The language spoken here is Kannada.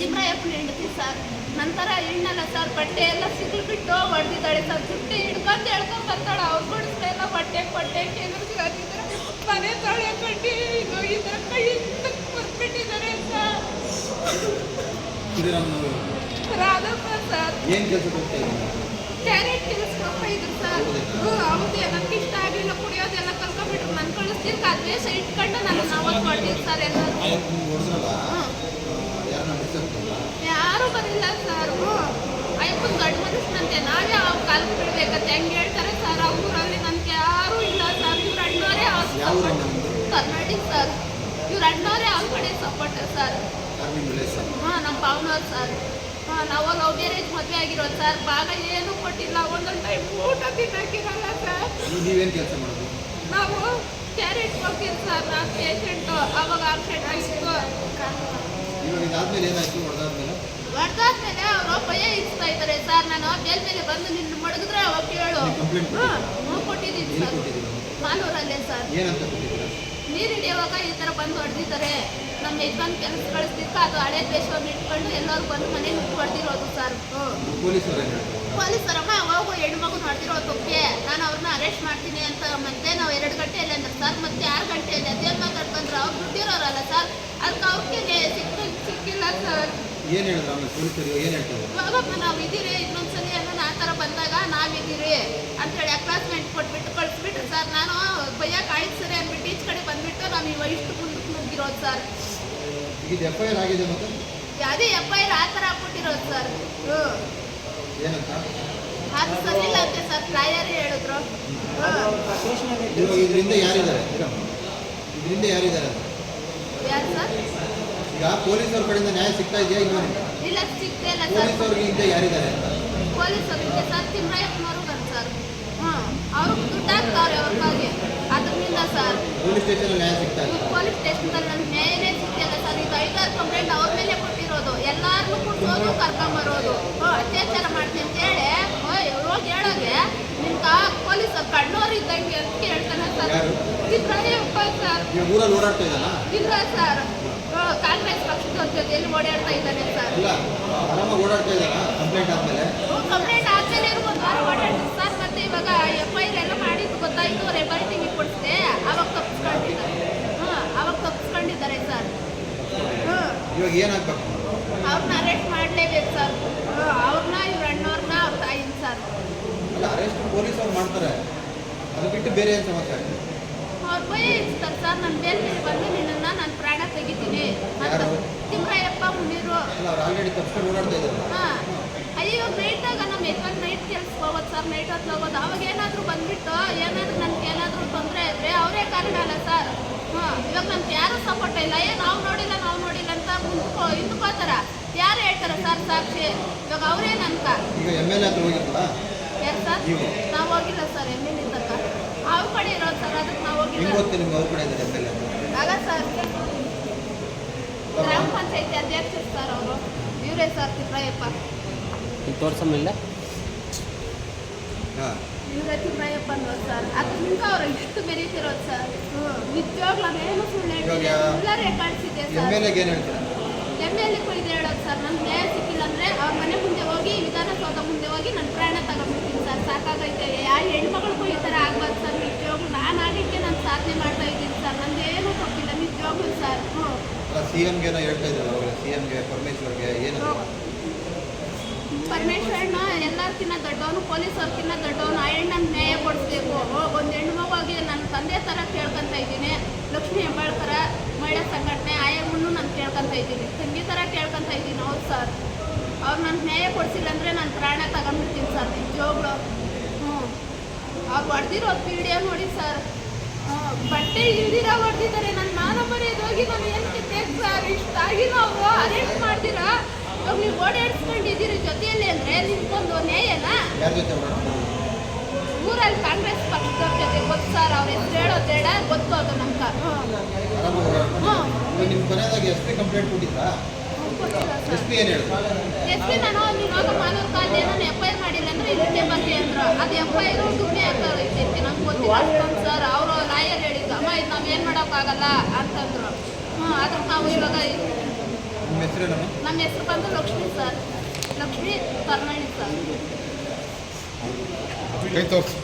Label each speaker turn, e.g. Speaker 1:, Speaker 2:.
Speaker 1: ತಿಮ್ಮಯ್ಯಪ್ಪನ ಹೆಂಡತಿ ಸರ್. ನಂತರ ಹೆಣ್ಣಲ್ಲ ಸರ್, ಬಟ್ಟೆ ಎಲ್ಲ ಸಿಗ್ಲು ಬಿಟ್ಟು ಹೊಡೆದಿದ್ದಾಳೆ ಸರ್. ಜುಟ್ಟಿ ಹಿಡ್ಕೊಂಡು ಎಳ್ಕೊಂಡು ಬರ್ತಾಳೆ. ಅವ್ರು ಬಿಡಿಸ್ಲೆಲ್ಲ ಬಟ್ಟೆ ಕೆಗರ್ಸ್ಕೊಂಡಿದ್ರೆ ಮನೆ ತೊಳೆ ಕಟ್ಟಿ ಈ ಥರ ಕೈ ಬರ್ಬಿಟ್ಟಿದ್ದಾರೆ ಸರ್. ರಾಧಪ್ಪ ಸರ್ ಕ್ಯಾರೆಟ್ ಕೆಲಸಪ್ಪ ಇದ್ರು ಸರ್. ಹೌದೇ, ನನಗೆ ಇಷ್ಟ ಆಗಲಿಲ್ಲ, ಕುಡಿಯೋದೆಲ್ಲ ಕಲ್ಕೊಂಡ್ಬಿಟ್ರು. ನನ್ನ ಕಳಿಸ್ತಿರ್ಕ ದ್ವೇಷ ಇಟ್ಕೊಂಡು ನಾನು ನಾವು ಹೊಡೆದಿದ್ದು ಸರ್. ಯಾರು ಬರಿಲ್ಲ ಸರ್. ಅಯ್ಯಪ್ಪನ ದೊಡ್ಡ ಮನಸ್ಸಿನಂತೆ ನಾವೇ ಅವ್ರ ಕಾಲಕ್ಕೆ ಬಿಡ್ಬೇಕಂತ ಹೆಂಗೆ ಹೇಳ್ತಾರೆ ಸರ್. ಆ ಊರಲ್ಲಿ ನನಗೆ ಯಾರೂ ಇಲ್ಲ ಸರ್. ಇವ್ರ ಅಣ್ಣವರೇ ಕರ್ನಾಟಕ ಸರ್. ಇವ್ರ ಅಣ್ಣವರೇ ಅವ್ರ ಕಡೆ ಸಪೋರ್ಟ್ ಸರ್. ನಮ್ಮ ಭಾವನವ್ರು ಸರ್. ನಾವು ಲವ್ ಮ್ಯಾರೇಜ್ ಮದುವೆ ಆಗಿರೋದು ಸರ್. ಭಾಗ ಏನೂ ಕೊಟ್ಟಿಲ್ಲ. ಒಂದೊಂದು ಟೈಮ್ ಊಟ ತಿನ್ನಕ್ಕಿರಲ್ಲ ಸರ್.
Speaker 2: ನೀವೇನು ಕೆಲಸ ಮಾಡೋದು?
Speaker 1: ನಾವು ಕ್ಯಾರೆಟ್ ಹೋಗ್ತೀವಿ ಸರ್. ನಾನು ಪೇಷೆಂಟು. ಅವಾಗ ಆಕ್ಸಿಡೆಂಟ್ ಆಗಿತ್ತು. ಹೊಡೆದಾದ್ಮೇಲೆ ಅವರು ಭಯ ಇಡ್ತಾ ಇದ್ದಾರೆ ಸರ್. ನಾನು ಮೇಲೆ ಬಂದು ನಿನ್ನ ಮಡಗಿದ್ರೆ ಅವಾಗ ಕೇಳು. ಕೊಟ್ಟಿದ್ದೀನಿ ಸರ್, ಮಾಲೂರಲ್ಲೇ ಸರ್. ನೀರು ಹಿಡಿಯುವಾಗ ಈ ಥರ ಬಂದು ಹೊಡೆದಿದ್ದಾರೆ. ನಮ್ಮ ಯಜಮಾನ್ ಕೆಲಸ ಕಳಿಸ್ತಿರ್ಕ ಅದು ಹಳೆ ದ್ವೇಷವನ್ನು ಇಟ್ಕೊಂಡು ಎಲ್ಲರೂ ಬಂದು ಮನೇಲಿ ಹೊಡೆದಿರೋದು ಸರ್. ಪೊಲೀಸರಮ್ಮ ಹೋಗು ಹೆಣ್ಮಗು ಹೊಡೆದಿರೋದಕ್ಕೆ ನಾನು ಅವ್ರನ್ನ ಅರೆಸ್ಟ್ ಮಾಡ್ತೀನಿ ಅಂತ. ಮತ್ತೆ ನಾವು 2 ಗಂಟೆಯಲ್ಲಿ ಅಂದ್ರೆ ಸರ್, ಮತ್ತೆ 6 ಗಂಟೆಯಲ್ಲಿ ಅದೇನು ಮಾತಾಡ್ ಬಂದ್ರೆ ಅವ್ರು ದುಡ್ಡಿರೋರಲ್ಲ ಸರ್. ಅದಕ್ಕೆ ಅವ್ರಿಗೆ ಸಿಕ್ಕಿಲ್ಲ ಸರ್. ಹೋಗಪ್ಪ ನಾವು ಇದ್ದೀರಿ, ಇನ್ನೊಂದ್ಸಲಿ ಏನೋ ಆ ಥರ ಬಂದಾಗ ನಾವಿದ್ದೀರಿ ಅಂತೇಳಿ ಅಕ್ಲಾಸ್ಮೆಂಟ್ ಕೊಟ್ಬಿಟ್ಟು ಕಳಿಸ್ಬಿಟ್ರು ಸರ್. ನಾನು ಬೈಯಕ್ಕೆ ಆಯ್ತು ಸರಿ ಅಂದ್ಬಿಟ್ಟು ಈಚ್ ಕಡೆ ಬಂದ್ಬಿಟ್ಟು ನಾವು ಇಷ್ಟು ಮುಂದಕ್ಕೆ ನುಗ್ಗಿರೋದು ಸರ್. ಅದೇ FIR ಆ ಥರ ಹಾಕ್ಬಿಟ್ಟಿರೋದು ಸರ್. ಅದು ಸರಿ ಇಲ್ಲ ಅಂತೆ ಸರ್. ಲಾಯರ್ ಹೇಳಿದ್ರು. ಯಾರು ಸರ್?
Speaker 2: ಈಗ ಪೊಲೀಸರ ಕಡೆಯಿಂದ ನ್ಯಾಯ ಸಿಗ್ತಾ ಇದೆಯಾ?
Speaker 1: ಇಲ್ಲ, ಸಿಗ್ತಾ ಇಲ್ಲ ಸರ್.
Speaker 2: ಪೊಲೀಸರಿಗೆ ಹಿಂದೆ ಯಾರಿದ್ದಾರೆ ಅಂತ?
Speaker 1: ಪೊಲೀಸರಿಗೆ ಸರ್ ತಿಮ್ಮಯ್ಯಪ್ಪನವರು ಬಂದು ಸರ್. ಅವರು ದುಡ್ಡು ಹಾಕ್ತಾವ್ರೆ ಅವ್ರಿಗಾಗಿ. ಅದರಿಂದ ಸರ್
Speaker 2: ಪೊಲೀಸ್ ಸ್ಟೇಷನ್ ನ್ಯಾಯ ಸಿಗ್ತಾ ಇದೆ.
Speaker 1: ಪೊಲೀಸ್ ಸ್ಟೇಷನ್ದಲ್ಲಿ ನನ್ನ ನ್ಯಾಯನೇ ಸಿಗ್ತಿಲ್ಲ ಸರ್. ಇದು 5-6 ಕಂಪ್ಲೇಂಟ್ ಅವ್ರ ಮೇಲೆ ಕೊಟ್ಟಿರೋದು. ಎಲ್ಲಾರನ್ನೂ ಕುಡ್ಸೋದು, ಕರ್ಕೊಂಬರೋದು, ಅತ್ಯಾಚಾರ ಮಾಡ್ತೀನಿ ಅಂತೇಳಿ ಹೋಗಿ ಹೇಳೋಗೆ ನಿಮ್ಗೆ ಪೊಲೀಸರು ಕಣ್ಣೋರು ಇದ್ದಂಗೆ ಅಂತ ಹೇಳ್ತಾನೆ ಸರ್. ತಿಮ್ಮಯ್ಯಪ್ಪ ಸರ್.
Speaker 2: ಊರಲ್ಲಿ ಓಡಾಡ್ತಾ ಇದ್ದಾನ?
Speaker 1: ಇಲ್ಲ ಸರ್, ಕಾಂಗ್ರೆಸ್ ಪಕ್ಷದ ಜೊತೆಯಲ್ಲಿ ಓಡಾಡ್ತಾ ಇದ್ದಾನೆ ಸರ್.
Speaker 2: ಆರಾಮಾಗಿ ಓಡಾಡ್ತಾ ಇದ್ದಾನ? ಕಂಪ್ಲೇಂಟ್ ಆದ್ಮೇಲೆ
Speaker 1: ಒಂದು ವಾರ ಓಡಾಡ್ತೀನಿ ಸರ್. ಮತ್ತೆ ಇವಾಗ FIR ಎಲ್ಲ ಮಾಡಿದ್ದು ಗೊತ್ತಾಯ್ತು. ರೆಬರ್ಟಿಂಗ್ ಕೊಡಿಸಿದೆ, ಅವಾಗ ತಪ್ಪಿಸ್ಕೊಂಡಿದ್ದಾರೆ. ಅವಾಗ ತಪ್ಪಿಸ್ಕೊಂಡಿದ್ದಾರೆ ಸರ್.
Speaker 2: ಇವಾಗ ಏನಾಗ್ಬೇಕು?
Speaker 1: ಅವ್ರನ್ನ ಅರೆಸ್ಟ್ ಮಾಡಲೇಬೇಕು ಸರ್. ಅವ್ರನ್ನ ಇವ್ರ ಅಣ್ಣವ್ರನ್ನ ಅವ್ರ ತಾಯಿನ ಸರ್.
Speaker 2: ಅಲ್ಲ, ಅರೆಸ್ಟ್ ಪೊಲೀಸರು ಮಾಡ್ತಾರೆ, ಅದು ಬಿಟ್ಟು ಬೇರೆ ಏನು ಸಮಸ್ಯೆ?
Speaker 1: ಅವ್ರ ಭಯ ಇರ್ತಾರೆ ಸರ್. ನನ್ನ ಮೇಲೆ ಬಂದು ನಿನ್ನನ್ನು ನಾನು ಪ್ರಾಣ ತೆಗಿತೀನಿ ಅಂತ. ತಿಮ್ಮಯ್ಯಪ್ಪ ಮುನೀರು
Speaker 2: ಆಲ್ರೆಡಿ ತಪ್ಪಿಸ್ಕೊಂಡು ಓಡಾಡ್ತಾ ಇದ್ದಾರೆ.
Speaker 1: ಅಯ್ಯೋ, ನೈಟಾಗ ನಮ್ಮ ಯಜಮಾನ್ ನೈಟ್ ಕೆಲ್ಸಕ್ಕೆ ಹೋಗೋದು ಸರ್. ನೈಟ್ ಹೊತ್ತು ಹೋಗೋದು. ಅವಾಗ ಏನಾದರೂ ಬಂದುಬಿಟ್ಟು ಏನಾದರೂ ನನಗೆ ಏನಾದರೂ ತೊಂದರೆ ಇದ್ದರೆ ಅವರೇ ಕಾರಣ ಅಲ್ಲ ಸರ್. ಇವಾಗ ನಮ್ಗೆ ಯಾರೂ ಸಪೋರ್ಟ್ ಇಲ್ಲ. ನಾವು ನೋಡಿಲ್ಲ ಅಂತ ಹಿಂದ್ಕೋತಾರ. ಯಾರು ಹೇಳ್ತಾರೆ ಸರ್ ಸಾಕ್ಷಿ? ಇವಾಗ ಅವರೇ ನನ್ಕ.
Speaker 2: ಈಗ MLA ಹತ್ರ ಹೋಗಿರ್ತಾರ?
Speaker 1: ಯಾರು ಸರ್? ನಾವು ಹೋಗಿಲ್ಲ ಸರ್. MLA ತನಕ ಅವ್ರ ಕಡೆ ಇರೋದು ಸರ್. ಅದಕ್ಕೆ ನಾವು ಹೋಗಿಲ್ಲ.
Speaker 2: ನಿಮ್ಗೆ ಅವ್ರ ಕಡೆ ಇದ್ದಾರೆ MLA?
Speaker 1: ಆಗ ಸರ್ ಗ್ರಾಮ ಪಂಚಾಯತಿ ಅಧ್ಯಕ್ಷರು ಸರ್ ಅವರು. ಇವರೇ ಸರ್ ತಿಮ್ಮಯ್ಯಪ್ಪ.
Speaker 3: ತೋರ್ಸಮಿಲ್ಲ
Speaker 1: ಇವರೇ ತಿಮ್ಮಯ್ಯಪ್ಪ ಅನ್ನೋದು ಸರ್. ಅದರಿಂದ ಅವ್ರು ಇಷ್ಟು ಬೆರೀತಿರೋದು ಸರ್. ನಿಜವಾಗ್ಲೂ ಅದೇನು ಸುಳ್ಳು ಹೇಳ್ತಿದೆ, ಸುಳ್ಳರೇ ಕಳಿಸಿದೆ ಸರ್.
Speaker 2: MLA ಏನು ಹೇಳ್ತಾರೆ?
Speaker 1: MLA ಇದು ಹೇಳೋದು ಸರ್, ನನ್ಗೆ ನ್ಯಾಯ ಸಿಕ್ಕಿಲ್ಲ ಅಂದರೆ ಅವ್ರ ಮನೆ ಮುಂದೆ ಹೋಗಿ, ವಿಧಾನಸೌಧ ಮುಂದೆ ಹೋಗಿ ನನ್ನ ಪ್ರಾಣ ತಗೊಂಡ್ಬಿಡ್ತೀನಿ ಸರ್. ಸಾಕಾಗೈತೆ. ಯಾವ ಹೆಣ್ಮಗಳಿಗೂ ಈ ಥರ ಆಗ್ಬಾರ್ದು ಸರ್. ನಿಜವಾಗ್ಲೂ ನಾನು ಆಗಿದ್ದಕ್ಕೆ ನಾನು ಸಾಧನೆ ಮಾಡ್ತಾ ಇದ್ದೀನಿ ಸರ್. ನಂದೇನೂ ತಪ್ಪಿಲ್ಲ ನಿಜವಾಗ್ಲೂ ಸರ್.
Speaker 2: CMಗೆ ಹೇಳ್ತಾ ಇದ್ದಾರೆ, CMಗೆ ಪರಮೇಶ್ವರ್ಗೆ ಏನು?
Speaker 1: ಪರಮೇಶ್ವರಣ್ಣ ಎಲ್ಲರಿಗಿನ್ನ ದೊಡ್ಡವನು, ಪೊಲೀಸವ್ರಿಗಿನ್ನ ದೊಡ್ಡವನು. ಆ ಹೆಣ್ಣನ್ನು ನ್ಯಾಯ ಕೊಡಿಸ್ಬೇಕು. ಒಂದು ಹೆಣ್ಣು ಮಗುವಾಗಿ ನನ್ನ ತಂದೆ ಥರ ಕೇಳ್ಕೊತಾ ಇದ್ದೀನಿ. ಲಕ್ಷ್ಮೀ ಹೆಬ್ಬಾಳ್ಕರ ಮಹಿಳಾ ಸಂಘಟನೆ ಆಯಮ್ಮನ್ನು ನಾನು ಕೇಳ್ಕೊತಾ ಇದ್ದೀನಿ. ತಂಗಿ ಥರ ಕೇಳ್ಕೊತಾ ಇದ್ದೀನಿ. ಹೌದು ಸರ್, ಅವ್ರು ನನಗೆ ನ್ಯಾಯ ಕೊಡಿಸಿಲ್ಲ ಅಂದರೆ ನಾನು ಪ್ರಾಣ ತಗೊಂಡ್ಬಿಡ್ತೀನಿ ಸರ್. ನಿಜವಾಗ್ಲು ಅವ್ರು ಹೊಡೆದಿರೋದು ವಿಡಿಯೋ ನೋಡಿ ಸರ್. ಬಟ್ಟೆ ಇಲ್ದಿರ ಹೊಡೆದಿದ್ದಾರೆ. ನನ್ನ ಮಾನ ಮರ್ಯಾದೋಗಿ ನಾನು ಏನಕ್ಕೆ ಬೇಕು ಸರ್? ಇಷ್ಟಾಗಿ ನಾವು ಅರೆಸ್ಟ್ ಮಾಡ್ತೀರಾ? ಇವಾಗ ನೀವು ಓಡಾಡಿಸ್ಕೊಂಡಿದ್ದೀರಿ ಜೊತೆಯಲ್ಲಿ ಅಂದರೆ ನಿಮ್ಗೊಂದು ನ್ಯಾಯನಾ? ಊರಲ್ಲಿ ಕಾಂಗ್ರೆಸ್ ಪಕ್ಷದವ್ರ ಜೊತೆ ಗೊತ್ತು ಸರ್. ಅವ್ರ ಹೆಸರು ಹೇಳೋದು ಬೇಡ, ಗೊತ್ತು ಅದು ನಮ್ಗೆ. SP ನಾನು ಇವಾಗ ಮಾನವ ಕಾಲದ ಏನೋ FIR ಮಾಡಿಲ್ಲ ಅಂದರೆ ಇದಕ್ಕೆ ಬಗ್ಗೆ ಅಂದರು. ಅದು FIR ದುಡ್ಡೇ ಆಗ್ತೈತೆ ನಂಗೆ ಗೊತ್ತಿಲ್ಲ ಅಷ್ಟೊಂದು ಸರ್. ಅವರು ಲಾಯರ್ ಹೇಳಿದ್ದು, ಅಮ್ಮ ಇದು ನಾವೇನು ಮಾಡೋಕ್ಕಾಗಲ್ಲ ಅಂತಂದರು. ಅದಕ್ಕೆ ನಾವು ಇವಾಗ
Speaker 2: ನಿಮ್ಮ ಹೆಸರೇನು?
Speaker 1: ನಮ್ಮ ಹೆಸರು ಬಂದು ಲಕ್ಷ್ಮಿ ಸರ್, ಲಕ್ಷ್ಮಿ ಕರ್ನಳ್ಳಿ ಸರ್.
Speaker 2: ಕೈ ತೋರಿಸಿ.